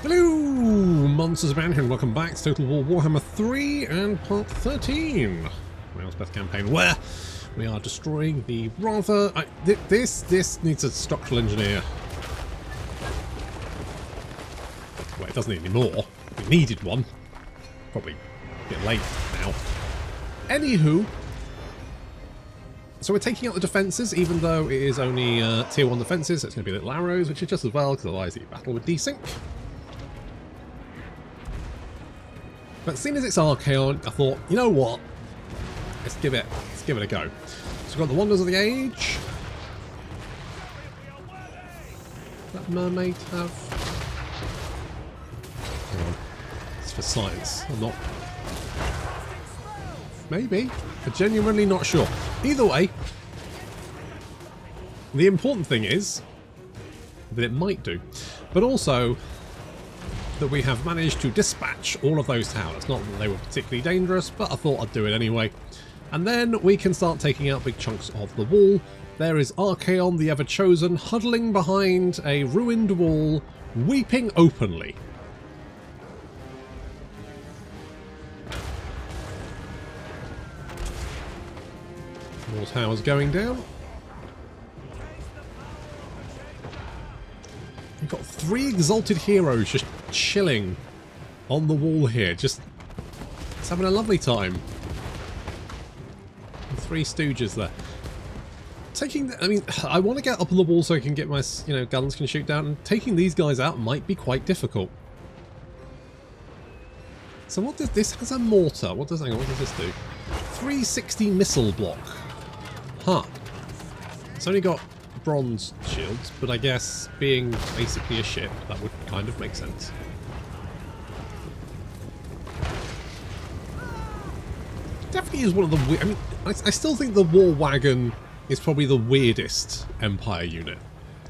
Hello, monsters of Mansion, and welcome back to Total War Warhammer 3 and part 13. My Elspeth campaign, where we are destroying the rather... This needs a structural engineer. Well, it doesn't need any more. We needed one. Probably a bit late now. Anywho, so we're taking out the defences, even though it is only tier 1 defences, so it's going to be little arrows, which is just as well, because otherwise you battle with desync. But seeing as it's Archaon, I thought, you know what? Let's give it a go. So we've got the Wonders of the Age. Does that mermaid have? Hang on. It's for science. I'm not. Maybe. I'm genuinely not sure. Either way, the important thing is that it might do, but also that we have managed to dispatch all of those towers. Not that they were particularly dangerous, but I thought I'd do it anyway. And then we can start taking out big chunks of the wall. There is Archaon, the Everchosen, huddling behind a ruined wall, weeping openly. More towers going down. We've got 3 exalted heroes just chilling on the wall here, just having a lovely time. And 3 stooges there. I mean, I want to get up on the wall so I can get my, guns can shoot down, and taking these guys out might be quite difficult. So what does this has a mortar? What does this do? 360 missile block. Huh. It's only got bronze shields, but I guess being basically a ship, that would kind of make sense. Definitely is one of the weird... I mean, I still think the War Wagon is probably the weirdest Empire unit.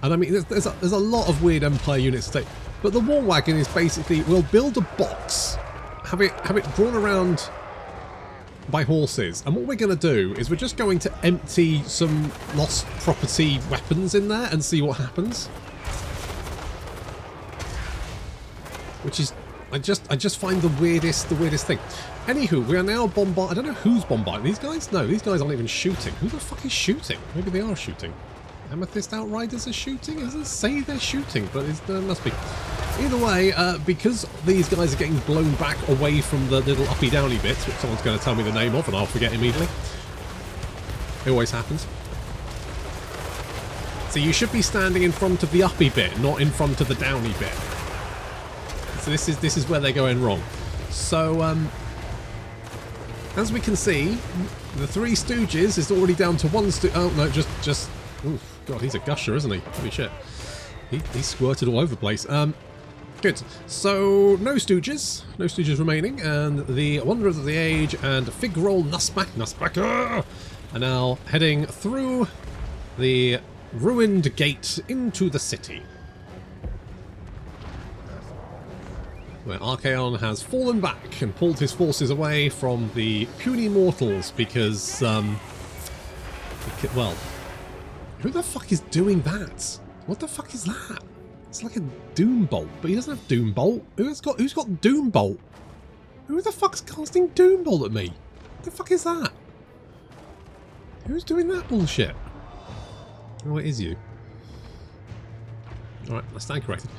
And I mean, there's a lot of weird Empire units today, but the War Wagon is basically, we'll build a box, have it drawn around by horses, and what we're going to do is we're just going to empty some lost property weapons in there and see what happens. Which is, I just find the weirdest thing. Anywho, we are now bombarding. I don't know who's bombarding these guys. No, these guys aren't even shooting. Who the fuck is shooting? Maybe they are shooting. Amethyst Outriders are shooting? It doesn't say they're shooting, but there must be. Either way, because these guys are getting blown back away from the little uppy downy bits, which someone's going to tell me the name of and I'll forget immediately. It always happens. So you should be standing in front of the uppy bit, not in front of the downy bit. So this is where they're going wrong. So as we can see, the 3 stooges is already down to 1 stooge. Oh no, just. Oof, God, he's a gusher, isn't he? Holy shit. He squirted all over the place. Good. So, no stooges remaining, and the Wanderers of the Age and Figroll Nussback are now heading through the ruined gate into the city, where Archaon has fallen back and pulled his forces away from the puny mortals because, well, who the fuck is doing that? What the fuck is that? It's like a Doom Bolt, but he doesn't have Doom Bolt. Who's got Doom Bolt? Who the fuck's casting Doom Bolt at me? What the fuck is that? Who's doing that bullshit? Oh, it is you. Alright, I stand corrected.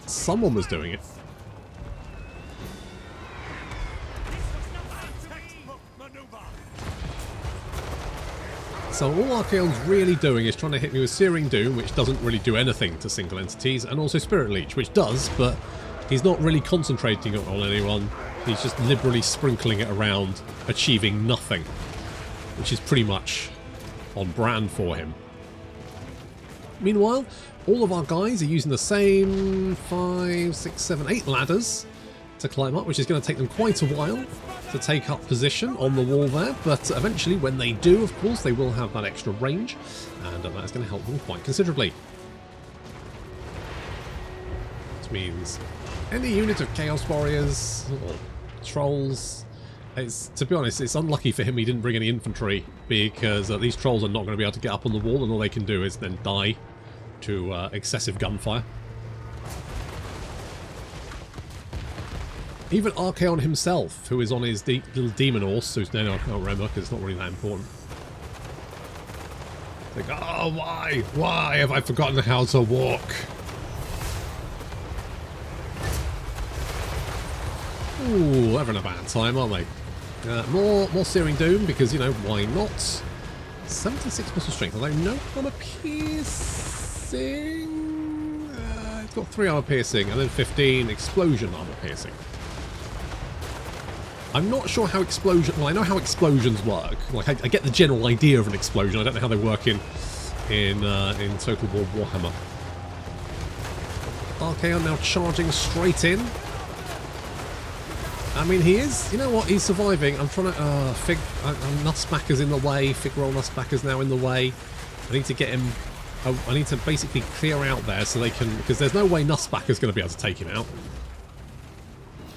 Someone was doing it. So all Archaon's really doing is trying to hit me with Searing Doom, which doesn't really do anything to single entities, and also Spirit Leech, which does, but he's not really concentrating on anyone. He's just liberally sprinkling it around, achieving nothing, which is pretty much on brand for him. Meanwhile, all of our guys are using the same 5, 6, 7, 8 ladders to climb up, which is going to take them quite a while to take up position on the wall there, but eventually when they do, of course, they will have that extra range, and that's going to help them quite considerably. Which means any unit of Chaos Warriors or Trolls, to be honest, it's unlucky for him he didn't bring any infantry, because these Trolls are not going to be able to get up on the wall, and all they can do is then die to excessive gunfire. Even Archaon himself, who is on his little demon horse, whose name I can't remember because it's not really that important. Like, oh, why? Why have I forgotten how to walk? Ooh, they're having a bad time, aren't they? More Searing Doom, because, you know, why not? 76 muscle strength, although no armor piercing. It's got 3 armor piercing, and then 15 explosion armor piercing. I'm not sure how explosion... Well, I know how explosions work. Like, I get the general idea of an explosion. I don't know how they work in Total War Warhammer. Archaon now charging straight in. I mean, he is... You know what? He's surviving. I'm trying to... Nussbacker's in the way. Figurol Nussbacker's now in the way. I need to get him... I need to basically clear out there so they can... Because there's no way Nussbacker's going to be able to take him out.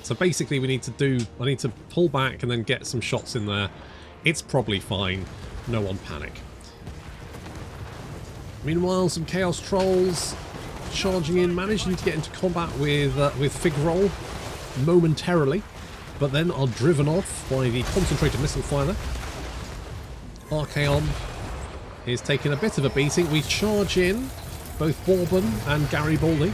So basically we need to do... I need to pull back and then get some shots in there. It's probably fine. No one panic. Meanwhile, some Chaos Trolls charging in, managing to get into combat with Figurol momentarily, but then are driven off by the concentrated missile fire there. Archaon is taking a bit of a beating. We charge in, both Bourbon and Garibaldi,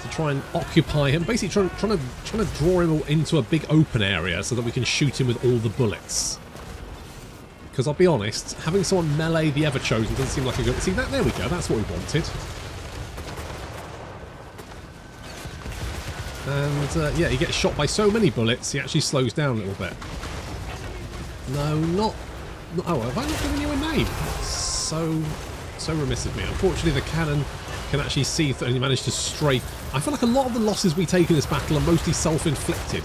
to try and occupy him. Basically trying to draw him into a big open area so that we can shoot him with all the bullets. Because I'll be honest, having someone melee the Everchosen doesn't seem like a good... See, there we go, that's what we wanted. And, yeah, he gets shot by so many bullets, he actually slows down a little bit. No, not... Oh, have I not given you a name? So remiss of me. Unfortunately, the cannon can actually see and he managed to stray. I feel like a lot of the losses we take in this battle are mostly self-inflicted.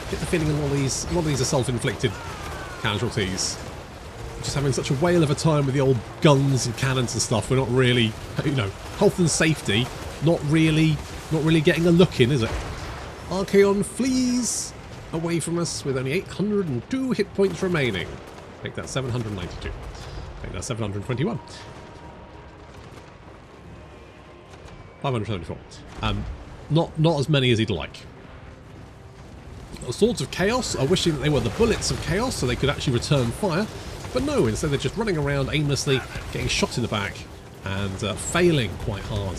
Get the feeling a lot of these are self-inflicted casualties. Just having such a whale of a time with the old guns and cannons and stuff. We're not really, you know, health and safety. Not really getting a look in, is it? Archaon flees away from us with only 802 hit points remaining. Make that 792. Make that 721. 574. Not as many as he'd like. The Swords of Chaos are wishing that they were the bullets of Chaos so they could actually return fire, but no, instead they're just running around aimlessly, getting shot in the back, and failing quite hard.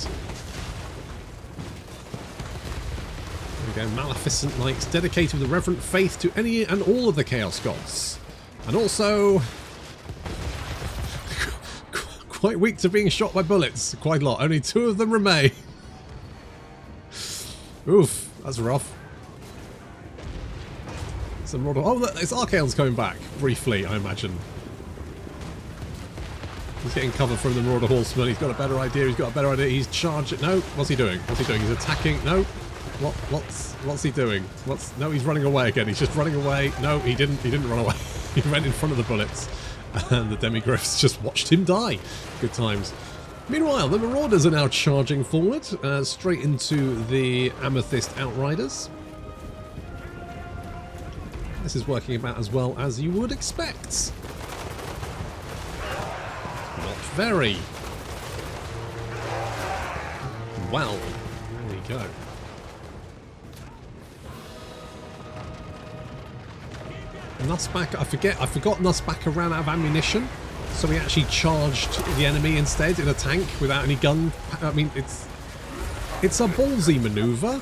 There we go, Maleficent Knights, dedicated with a reverent faith to any and all of the Chaos Gods. And also... quite weak to being shot by bullets. Quite a lot. Only 2 of them remain. Oof, that's rough. Some oh, it's Archaon's coming back. Briefly, I imagine. He's getting cover from the Marauder Horseman. He's got a better idea. He's charging. No, what's he doing? He's attacking. No. What's he doing? No, he's running away again. He's just running away. No, he didn't run away. He ran in front of the bullets. And the Demigriffs just watched him die. Good times. Meanwhile, the Marauders are now charging forward, straight into the Amethyst Outriders. This is working about as well as you would expect. Not very. Well, there we go. Nussbacker, I forgot Nussbacker ran out of ammunition, so he actually charged the enemy instead in a tank without any gun. I mean, it's a ballsy manoeuvre.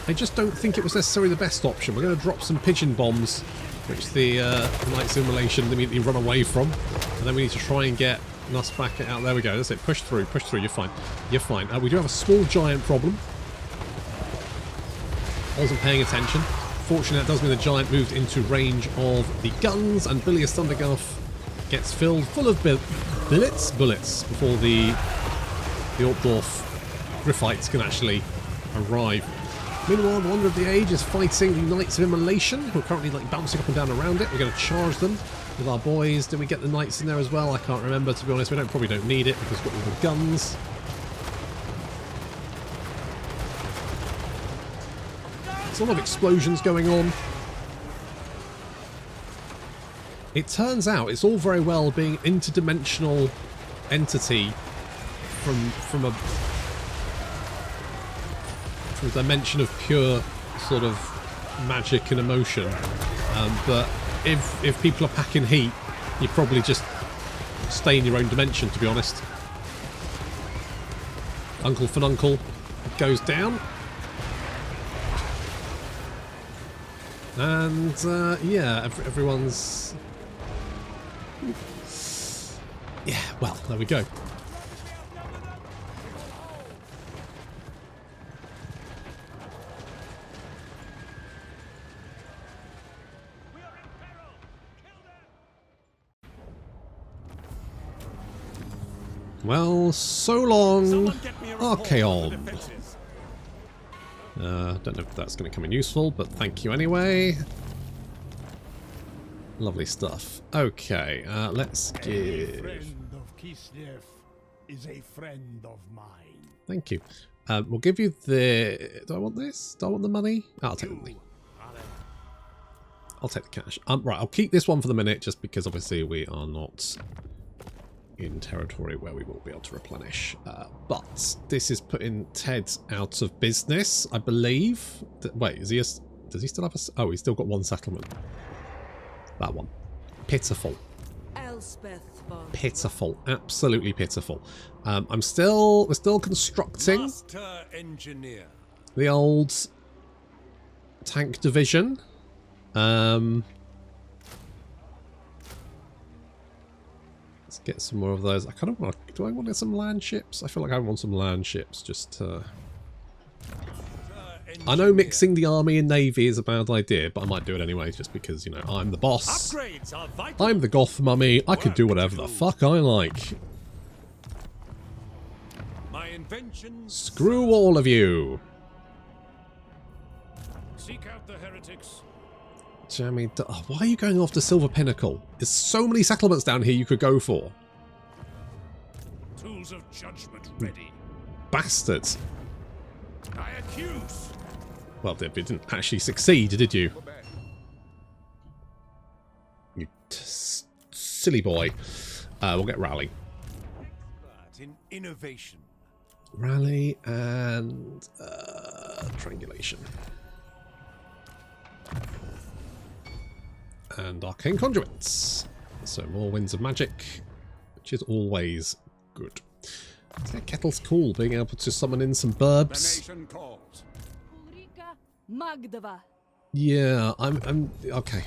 I just don't think it was necessarily the best option. We're going to drop some pigeon bombs, which the Knight Simulation immediately run away from, and then we need to try and get Nussbacker out. There we go. That's it. Push through. You're fine. You're fine. We do have a small giant problem. I wasn't paying attention. Fortunately, that does mean the giant moved into range of the guns, and Bilious Thunderguff gets filled full of bullets before the Altdorf Griffites can actually arrive. Meanwhile, the Wonder of the Age is fighting the Knights of Immolation, who are currently like bouncing up and down around it. We're going to charge them with our boys. Did we get the Knights in there as well? I can't remember, to be honest. We probably don't need it because we've got all the guns. There's a lot of explosions going on. It turns out it's all very well being an interdimensional entity from from a dimension of pure sort of magic and emotion. But if people are packing heat, you probably just stay in your own dimension, to be honest. Uncle Fununcle goes down. And, yeah, everyone's... Yeah, well, there we go. Well, so long, Archaon. Don't know if that's going to come in useful, but thank you anyway. Lovely stuff. Okay, let's give... friend of Kislev is a friend of mine. Thank you. We'll give you the... Do I want this? Do I want the money? I'll take the money. I'll take the cash. Right, I'll keep this one for the minute, just because obviously we are not in territory where we will be able to replenish. But this is putting Ted out of business, I believe. Wait, is he does he still have a... Oh, he's still got one settlement. That one. Pitiful. Elspeth von Pitiful. Absolutely pitiful. We're still constructing Master engineer. the old tank division. Let's get some more of those. I kind of want to... Do I want some land ships? I feel like I want some land ships just to... I know mixing the army and navy is a bad idea, but I might do it anyway, just because, you know, I'm the boss. I'm the goth mummy. I can do whatever the fuck I like. My inventions. Screw all of you. Seek out the heretics. Jammy, oh, why are you going after Silver Pinnacle? There's so many settlements down here you could go for. Tools of judgment ready. Bastards. I accuse. Well, you didn't actually succeed, did you? You silly boy. We'll get Rally. Expert in innovation. Rally and triangulation. And arcane conduits. So more winds of magic, which is always good. Kettle's cool, being able to summon in some burbs. The nation calls. Magdava, Yeah, I'm okay.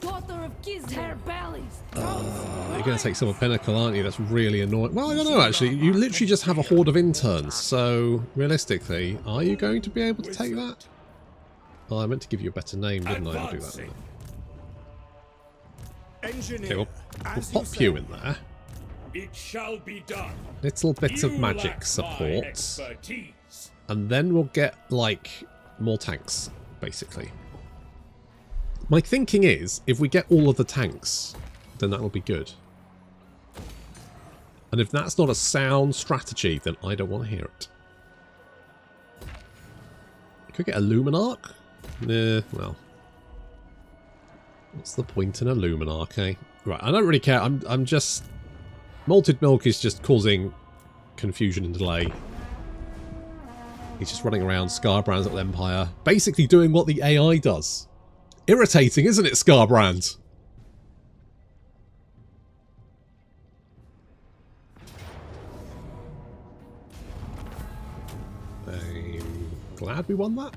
daughter of Kislev bellies. You're going to take Silver Pinnacle, aren't you? That's really annoying. Well, I don't know, actually. You literally just have a horde of interns, so realistically, are you going to be able to take that? Oh, I meant to give you a better name, didn't I? I'll do that. Okay, we'll pop you in there. It shall be done. Little bit of magic support. And then we'll get, like, more tanks, basically. My thinking is, if we get all of the tanks, then that will be good. And if that's not a sound strategy, then I don't want to hear it. Could we get a Luminarch? Nah, well. What's the point in a Luminarch, eh? Right, I don't really care. I'm just... Malted milk is just causing confusion and delay. He's just running around Scarbrand's little empire, basically doing what the AI does. Irritating, isn't it, Scarbrand? I'm glad we won that.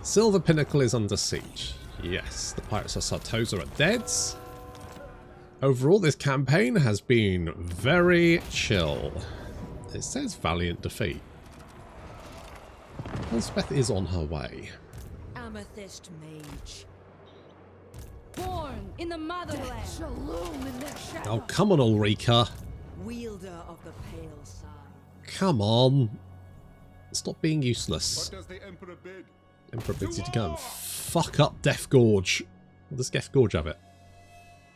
Silver Pinnacle is under siege. Yes, the pirates of Sartosa are dead. Overall, this campaign has been very chill. It says valiant defeat. Elspeth is on her way. Amethyst mage. Born in the motherland. Oh, come on, Ulrika. Wielder of the pale sun. Come on. Stop being useless. What does the Emperor bid? Emperor bids you to go and fuck up Death Gorge. What does Death Gorge have it?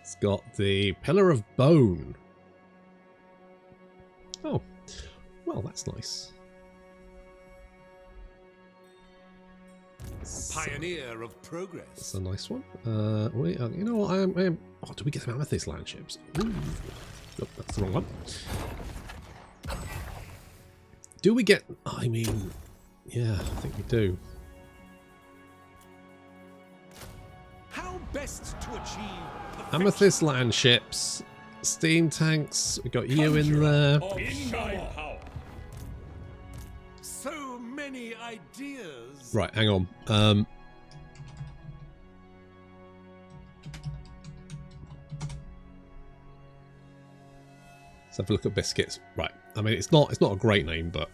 It's got the Pillar of Bone. Oh, well, that's nice. Pioneer of progress. That's a nice one. You know what? I am. Oh, do we get some amethyst land ships? Ooh. Nope, that's the wrong one. Do we get... I mean, yeah, I think we do. How best to achieve perfection? Amethyst land ships, steam tanks, we got you in there. In my power. So many ideas. Right, hang on. Let's have a look at biscuits. Right, I mean it's not a great name, but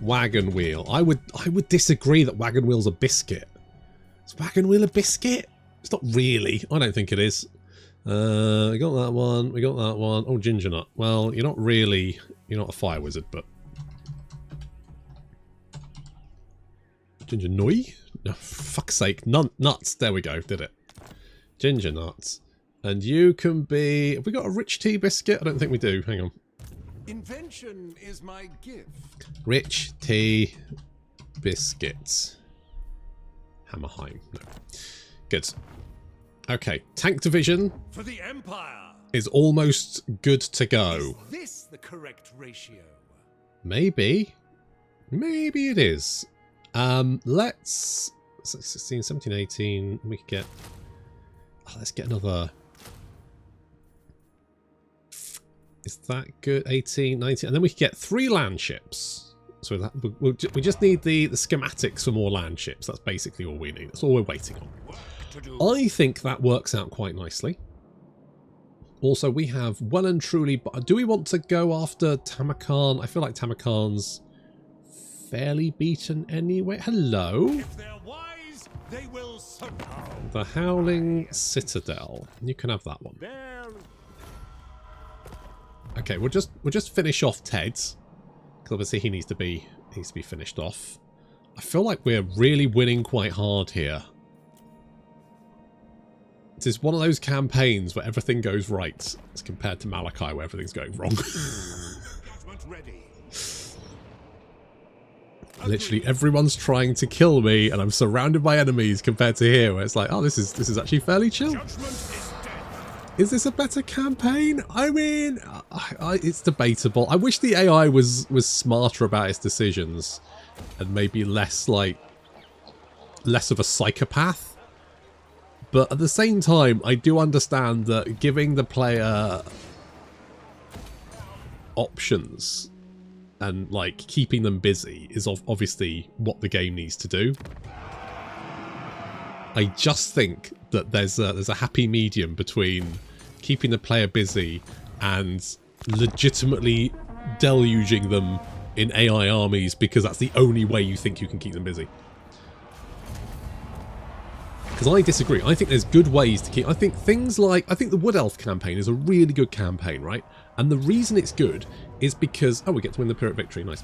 wagon wheel. I would disagree that wagon wheel's a biscuit. Is wagon wheel a biscuit? It's not really. I don't think it is. We got that one. We got that one. Oh, ginger nut. Well, you're not really. You're not a fire wizard, but ginger noi? No, fuck's sake. Nuts. There we go. Did it. Ginger nuts. And you can be... Have we got a rich tea biscuit? I don't think we do. Hang on. Invention is my gift. Rich tea biscuits. Hammerheim. No. Good. Okay. Tank division For the Empire. is almost good to go. Is this the correct ratio? Maybe. Maybe it is. Let's... 16, 17, 18. We could get... Oh, let's get another... Is that good? 18, 19, and then we could get 3 land ships. So that we just need the schematics for more land ships. That's basically all we need. That's all we're waiting on. I think that works out quite nicely. Also, we have well and truly... Do we want to go after Tamarkan? I feel like Tamarkan's fairly beaten anyway. Hello. If they're wise, they will survive. The Howling Citadel. You can have that one. Okay, we'll just finish off Ted's, because obviously he needs to be finished off. I feel like we're really winning quite hard here. This is one of those campaigns where everything goes right, as compared to Malachi where everything's going wrong. Ready. Literally everyone's trying to kill me, and I'm surrounded by enemies, compared to here where it's like, oh, this is actually fairly chill. Is this a better campaign? I mean, it's debatable. I wish the AI was smarter about its decisions and maybe less of a psychopath. But at the same time, I do understand that giving the player options and like keeping them busy is obviously what the game needs to do. I just think that there's a happy medium between keeping the player busy and legitimately deluging them in AI armies because that's the only way you think you can keep them busy. Because I disagree. I think there's good ways to keep... I think the Wood Elf campaign is a really good campaign, right? And the reason it's good is because... Oh, we get to win the Pyrrhic Victory. Nice.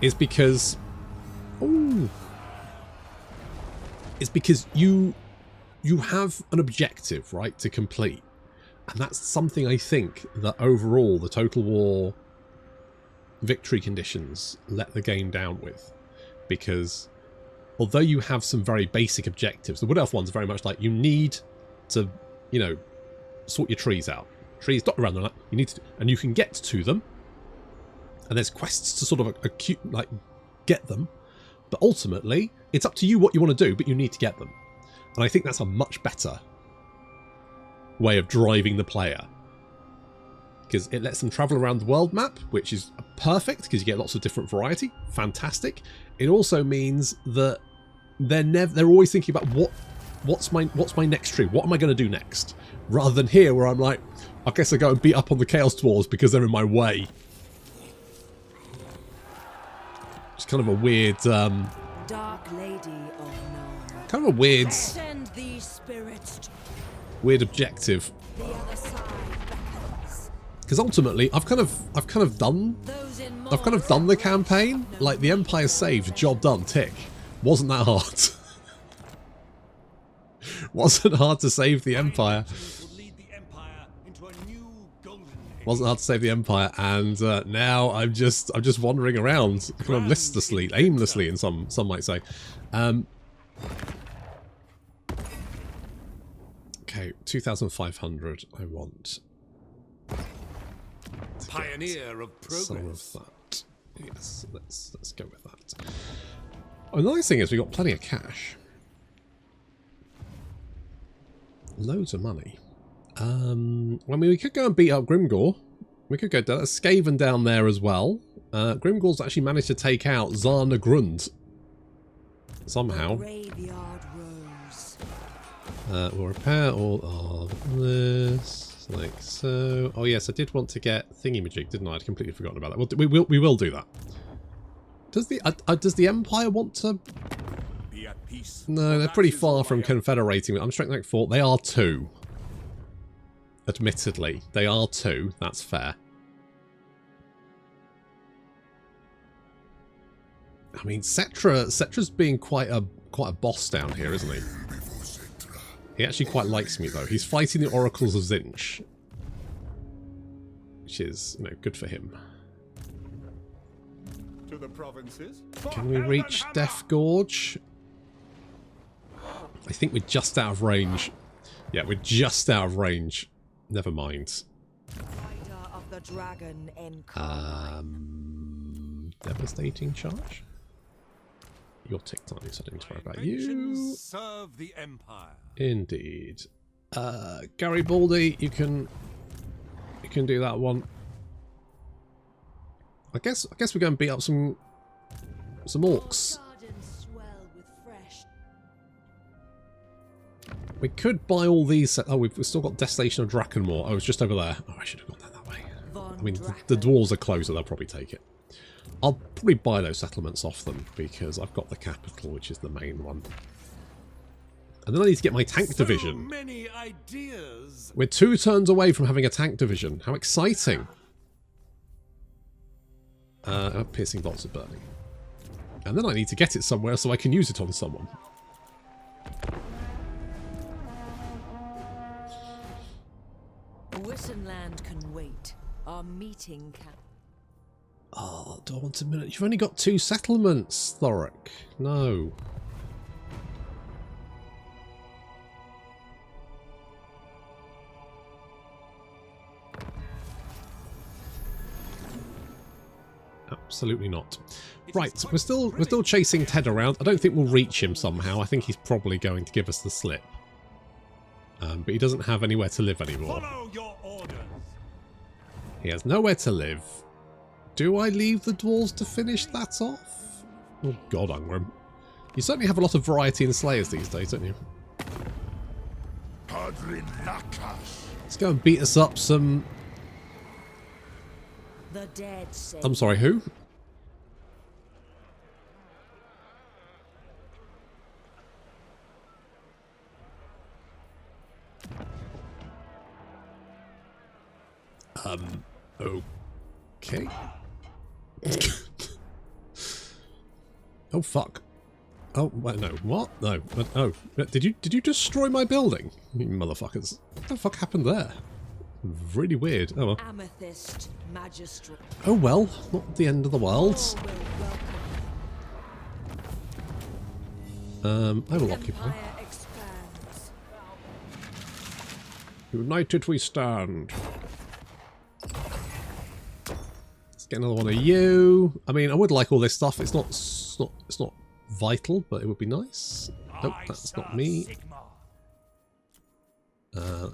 Is because... Oh... It's because you have an objective, right, to complete. And that's something I think that overall the Total War victory conditions let the game down with. Because although you have some very basic objectives, the Wood Elf ones are very much like you need to, you know, sort your trees out. Trees dot around the map, you need to, and you can get to them. And there's quests to sort of get them. But ultimately, it's up to you what you want to do, but you need to get them. And I think that's a much better way of driving the player. Because it lets them travel around the world map, which is perfect, because you get lots of different variety. Fantastic. It also means that they're always thinking about what's my next tree? What am I going to do next? Rather than here, where I'm like, I guess I go and beat up on the Chaos Dwarves because they're in my way. It's kind of a weird... Dark Lady of Nuln. kind of a weird... Send these spirits to weird objective. the other side beckons. Because ultimately, I've kind of done the campaign. Like the Empire saved, job done, tick. Wasn't that hard? Wasn't hard to save the Empire. Wasn't hard to save the Empire, and now I'm just wandering around, kind of listlessly, aimlessly, and some might say. Okay, 2,500. I want. Pioneer of progress. Some of that. Yes, let's go with that. Oh, the nice thing is we've got plenty of cash. Loads of money. I mean, we could go and beat up Grimgor. We could go down. There's Skaven down there as well. Grimgor's actually managed to take out Zarna Grund. Somehow. We'll repair all of this, like so. Oh yes, I did want to get thingy-majig, didn't I? I'd completely forgotten about that. We will do that. Does the Empire want to? Be at peace. No, they're pretty far from confederating. I'm strength rank 4. They are 2. Admittedly, they are 2. That's fair. I mean, Cetra's being quite a boss down here, isn't he? He actually quite likes me though. He's fighting the Oracles of Zinch, which is, you know, good for him. To the provinces. Can we reach Death Gorge? I think we're just out of range. Yeah, we're just out of range. Never mind. Of the dragon Devastating charge. You're ticked on you, so I didn't worry about you. Serve the Empire. Indeed. Gary Baldy, you can do that one. I guess we're going to beat up some orcs. We could buy all these. Oh, we've still got Desolation of Drakenmoor. Oh, it's just over there. Oh, I should have gone that way. I mean, the dwarves are closer. They'll probably take it. I'll probably buy those settlements off them because I've got the capital, which is the main one. And then I need to get my tank division. Many ideas. We're 2 turns away from having a tank division. How exciting! Piercing bolts are burning. And then I need to get it somewhere so I can use it on someone. Wissenland can wait. Our meeting can. Oh, do I want a minute? You've only got 2 settlements, Thoric. No. Absolutely not. Right, we're still chasing Ted around. I don't think we'll reach him somehow. I think he's probably going to give us the slip. But he doesn't have anywhere to live anymore. Follow your orders. He has nowhere to live. Do I leave the dwarves to finish that off? Oh god, Ungrim. You certainly have a lot of variety in Slayers these days, don't you? Let's go and beat us up some... The dead say. I'm sorry, who? Okay. Oh fuck. Oh wait, no. What? No. Oh, did you destroy my building? You motherfuckers. What the fuck happened there? Really weird. Oh well. Amethyst Magistrate. Oh well, not the end of the world. I will occupy. United we stand. Let's get another one of you. I mean, I would like all this stuff. It's not vital, but it would be nice. Nope, that's not me.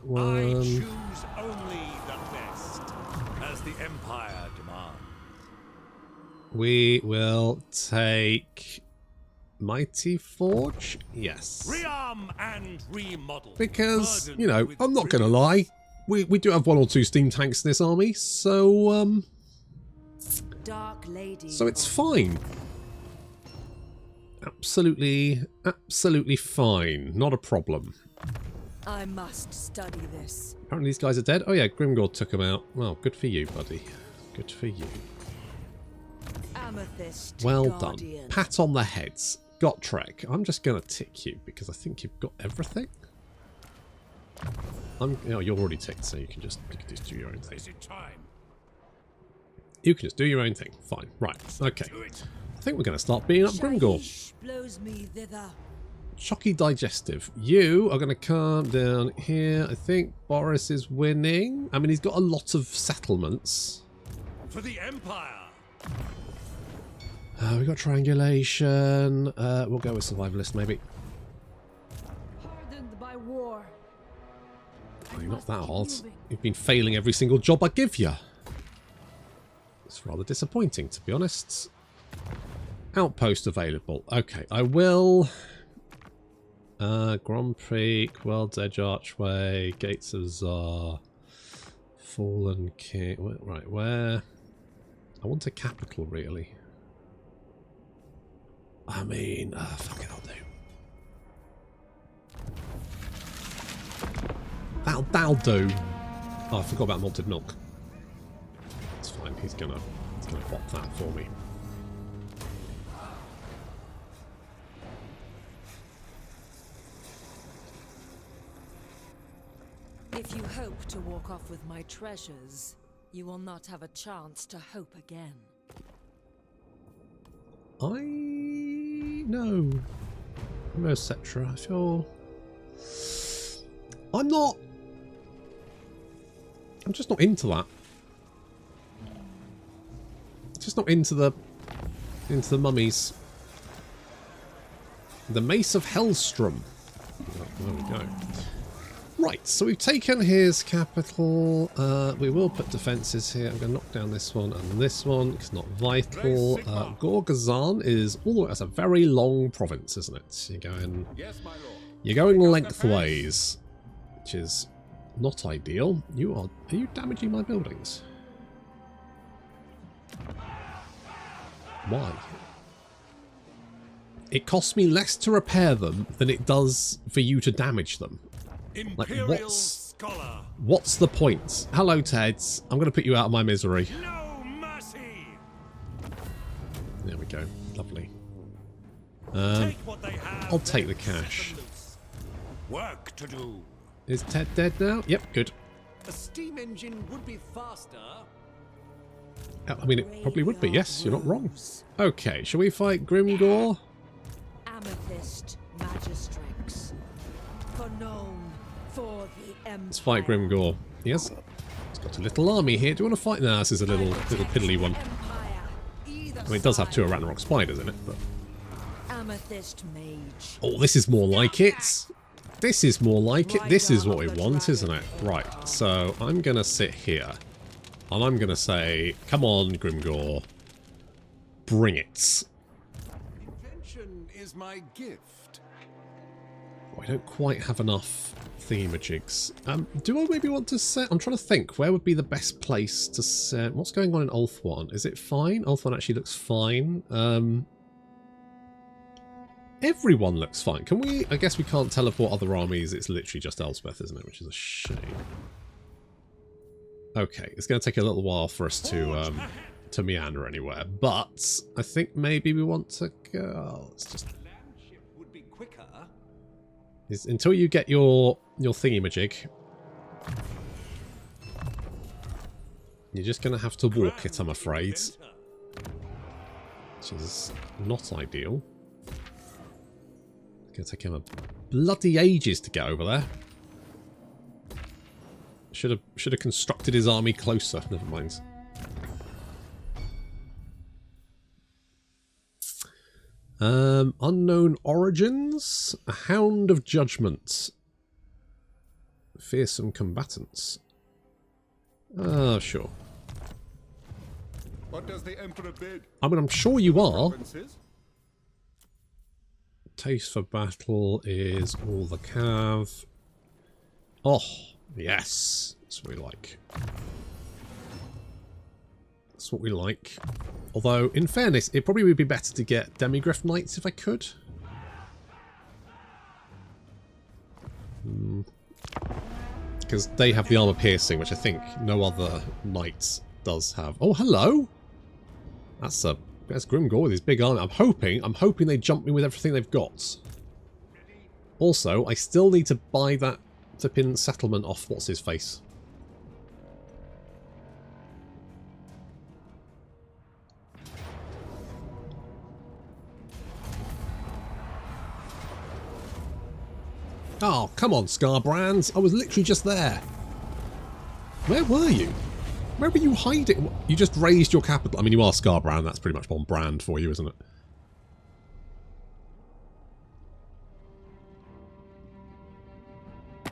One. I choose only the best, as the Empire demands. We will take Mighty Forge. Yes. Rearm and remodel. Because, you know, I'm not going to lie. We do have 1 or 2 steam tanks in this army, so Dark Lady. so it's fine. Absolutely fine. Not a problem. I must study this. Apparently these guys are dead. Oh yeah, Grimgor took them out. Well, good for you, buddy. Good for you. Amethyst Well Guardian. done. Pat on the heads. Gotrek. I'm just going to tick you because I think you've got everything. You're already ticked, so you can just do your own thing. Is it time? You can just do your own thing. Fine. Right. Okay. I think we're going to start beating up Grimgor. Shaiish blows me thither. Shocky Digestive. You are going to come down here. I think Boris is winning. I mean, he's got a lot of settlements. For the Empire. We got triangulation. We'll go with survivalist maybe. Hardened by war. Oh, you're not that hard. You've been failing every single job I give you. It's rather disappointing, to be honest. Outpost available. Okay, I will. Grand Prix, World's Edge Archway, Gates of Tsar, Fallen King. Right, where? I want a capital, really. I mean, fuck it, I'll do. That'll do. Oh, I forgot about malted milk. It's fine. He's gonna pop that for me. If you hope to walk off with my treasures, you will not have a chance to hope again. No, etc. I feel I'm just not into that. Just not into the mummies. The Mace of Hellstrom. Oh, there we go. Right, so we've taken his capital. We will put defences here. I'm going to knock down this one and this one. It's not vital. Gorgazan is that's a very long province, isn't it? You're going lengthways, which is not ideal. Are you damaging my buildings? Why? It costs me less to repair them than it does for you to damage them. Like, what's the point? Hello, Teds. I'm going to put you out of my misery. No mercy. There we go. Lovely. Take what they have, I'll take the cash. Work to do. Is Ted dead now? Yep, good. A steam engine would be faster. I mean, it probably would be. Yes, you're not wrong. Okay, shall we fight Grimgor? Amethyst Magistrix. For known for the Empire. Let's fight Grimgor. Yes. It's got a little army here. Do you want to fight? No, this is a little piddly one. I mean, it does have 2 Ragnarok spiders in it, but... Amethyst Mage. Oh, this is more like it. This is more like it. This is what we want, isn't it? Right, so I'm going to sit here. And I'm going to say, come on, Grimgor. Bring it. Invention is my gift. Oh, I don't quite have enough thingamajigs. Do I maybe want to set... I'm trying to think. Where would be the best place to set... What's going on in Ulthuan? Is it fine? Ulthuan actually looks fine. Everyone looks fine. Can we... I guess we can't teleport other armies. It's literally just Elspeth, isn't it? Which is a shame. Okay, it's going to take a little while for us to meander anywhere, but I think maybe we want to go. Let's just Would be quicker. until you get your thingy-majig. You're just going to have to walk it, I'm afraid, which is not ideal. It's going to take him a bloody ages to get over there. Should have constructed his army closer. Never mind. Unknown origins. A Hound of Judgment. Fearsome combatants. Ah, sure. What does the Emperor bid? I mean, I'm sure you are. Provinces? Taste for battle is all the cav. Oh. Yes, that's what we like. That's what we like. Although, in fairness, it probably would be better to get Demigryph Knights if I could. Because they have the armor piercing, which I think no other knight does have. Oh, hello! That's Grimgor with his big army. I'm hoping they jump me with everything they've got. Also, I still need to buy that to pin settlement off what's his face. Oh, come on, Scarbrands. I was literally just there. Where were you? Where were you hiding? You just raised your capital. I mean, you are Scarborough, and that's pretty much on brand for you, isn't it?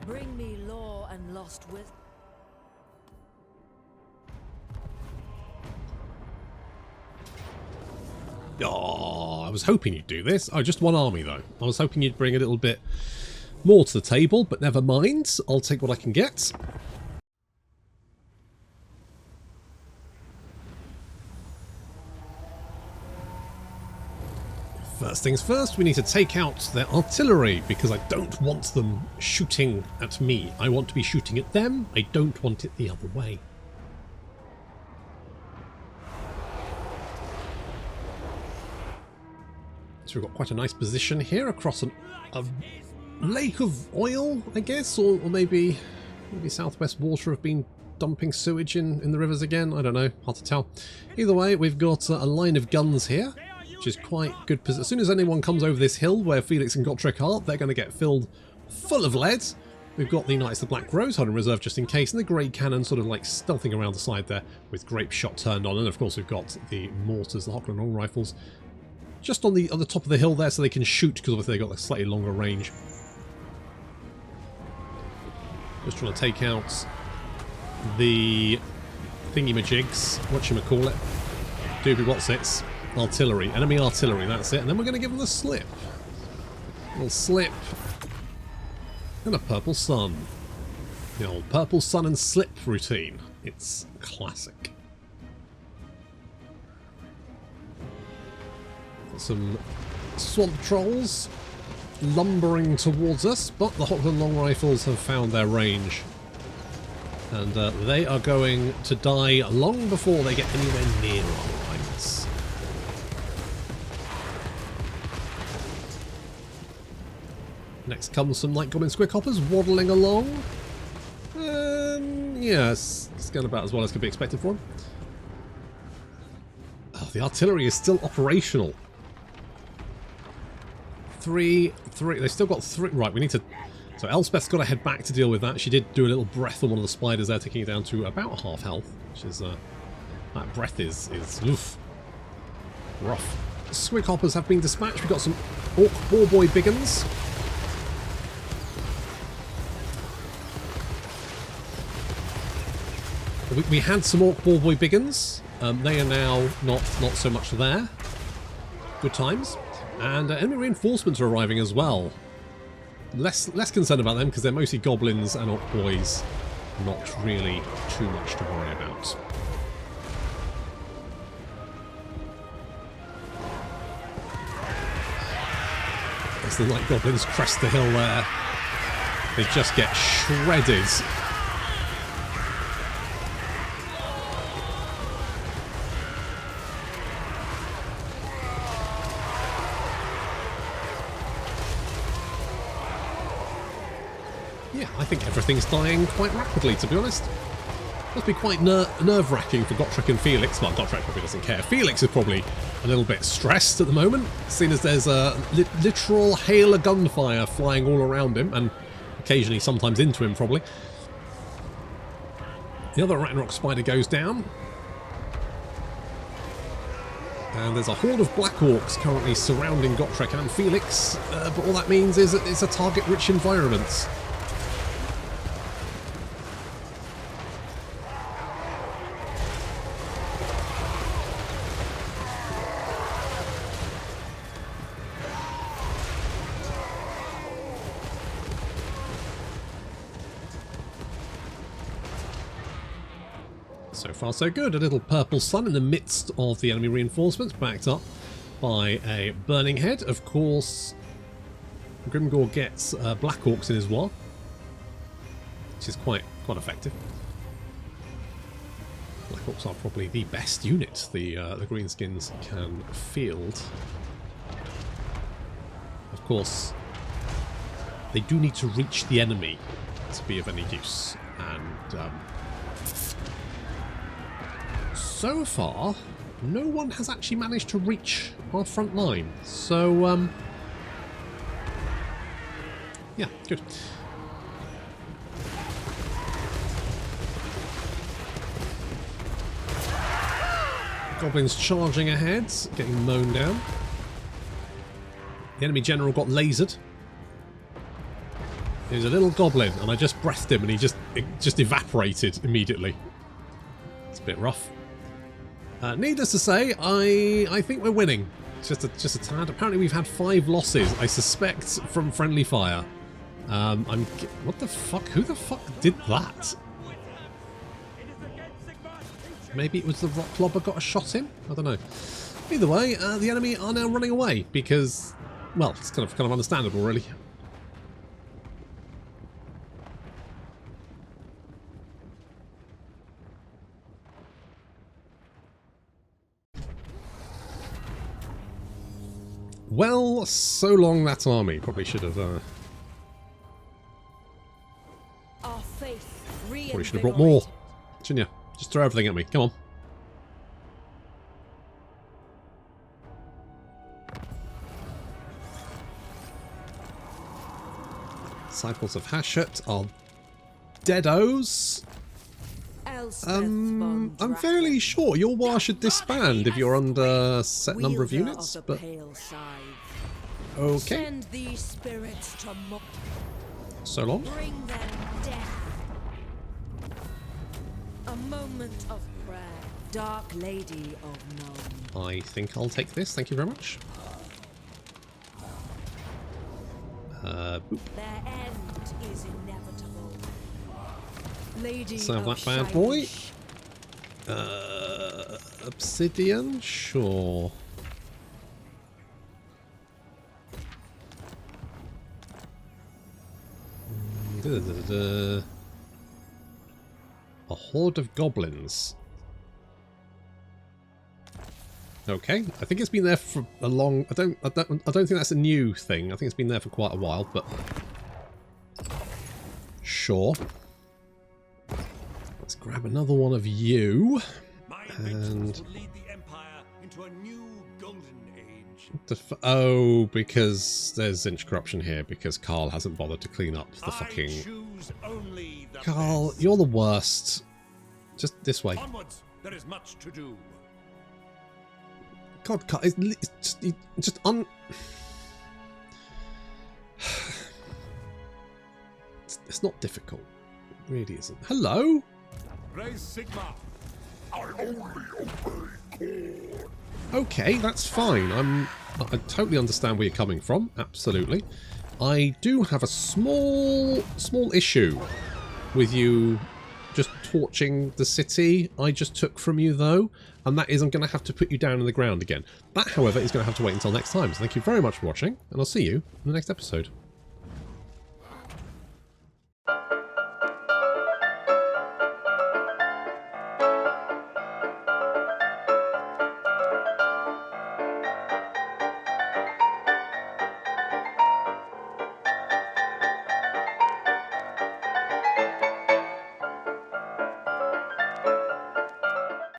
Bring me law and lost with. Oh, I was hoping you'd do this. Oh, just one army, though. I was hoping you'd bring a little bit more to the table, but never mind. I'll take what I can get. First things first, we need to take out their artillery, because I don't want them shooting at me. I want to be shooting at them. I don't want it the other way. So we've got quite a nice position here across a lake of oil, I guess, or maybe Southwest Water have been dumping sewage in the rivers again. I don't know, hard to tell. Either way, we've got a line of guns here, which is quite good. As soon as anyone comes over this hill where Felix and Gotrek are, they're going to get filled full of lead. We've got the Knights of the Black Rose held in reserve just in case, and the Grey Cannon sort of like stealthing around the side there with grape shot turned on. And of course we've got the mortars, the Hockland long rifles, just on the top of the hill there so they can shoot, because obviously they've got a slightly longer range. Just trying to take out the thingy-majigs, whatchamacallit, doobie-whatsits, artillery, enemy artillery, that's it. And then we're going to give them the slip. A little slip and a purple sun. The old purple sun and slip routine. It's classic. Got some swamp trolls lumbering towards us, but the Hockland long rifles have found their range. And they are going to die long before they get anywhere near our lines. Next comes some Night Goblin Squickhoppers waddling along. Yes, it's going about as well as could be expected for them. Oh, the artillery is still operational. Three. They've still got three. Right, we need to. So Elspeth's got to head back to deal with that. She did do a little breath on one of the spiders there, taking it down to about half health, which is that breath is oof, rough. Squickhoppers have been dispatched. We've got some Orc Boar Boy Biggins. We had some Orc Boar Boy Biggins. They are now not so much there. Good times. And enemy reinforcements are arriving as well. Less concerned about them because they're mostly goblins and orc boys. Not really too much to worry about. As the Night Goblins crest the hill there, they just get shredded. Yeah, I think everything's dying quite rapidly, to be honest. Must be quite nerve-wracking for Gotrek and Felix. Well, Gotrek probably doesn't care. Felix is probably a little bit stressed at the moment, seeing as there's a literal hail of gunfire flying all around him, and occasionally sometimes into him, probably. The other Ragnarok spider goes down. And there's a horde of Black Orcs currently surrounding Gotrek and Felix, but all that means is that it's a target-rich environment. So far so good. A little purple sun in the midst of the enemy reinforcements, backed up by a burning head. Of course, Grimgor gets Black Orcs in his war, which is quite effective. Black Orcs are probably the best unit the Greenskins can field. Of course, they do need to reach the enemy to be of any use, and so far, no one has actually managed to reach our front line. So, yeah, good. Goblins charging ahead, getting mown down. The enemy general got lasered. He was a little goblin, and I just breathed him, and he just evaporated immediately. It's a bit rough. Needless to say, I think we're winning. Just a tad. Apparently, we've had 5 losses. I suspect from friendly fire. What the fuck? Who the fuck did that? Maybe it was the rock clobber got a shot in? I don't know. Either way, the enemy are now running away because, well, it's kind of understandable, really. Well, so long that army. Probably should have. Probably should have brought more, shouldn't you? Just throw everything at me. Come on. Disciples of Hashut are deados. I'm fairly sure your war should disband if you're under a set number of units, but okay. So long. Bring them death. A moment of prayer, Dark Lady of Nuln. I think I'll take this. Thank you very much. Boop. Their end is inevitable. Lady Save of that bad boy. Shine. Obsidian? Sure. A horde of goblins. Okay, I think it's been there for a long. I don't think that's a new thing. I think it's been there for quite a while, but sure. Let's grab another one of you. And will lead the Empire into a new golden age. Oh, because there's inch corruption here because Carl hasn't bothered to clean up the fucking. Choose only the Carl, best. you're the worst. Just this way. Onwards, there is much to do. God, Carl, it's just it's not difficult. It really isn't. Hello? Raise Sigma. I only obey God. Okay, that's fine. I totally understand where you're coming from. Absolutely. I do have a small issue with you just torching the city I just took from you, though, and that is I'm going to have to put you down in the ground again. That, however, is going to have to wait until next time. So thank you very much for watching, and I'll see you in the next episode.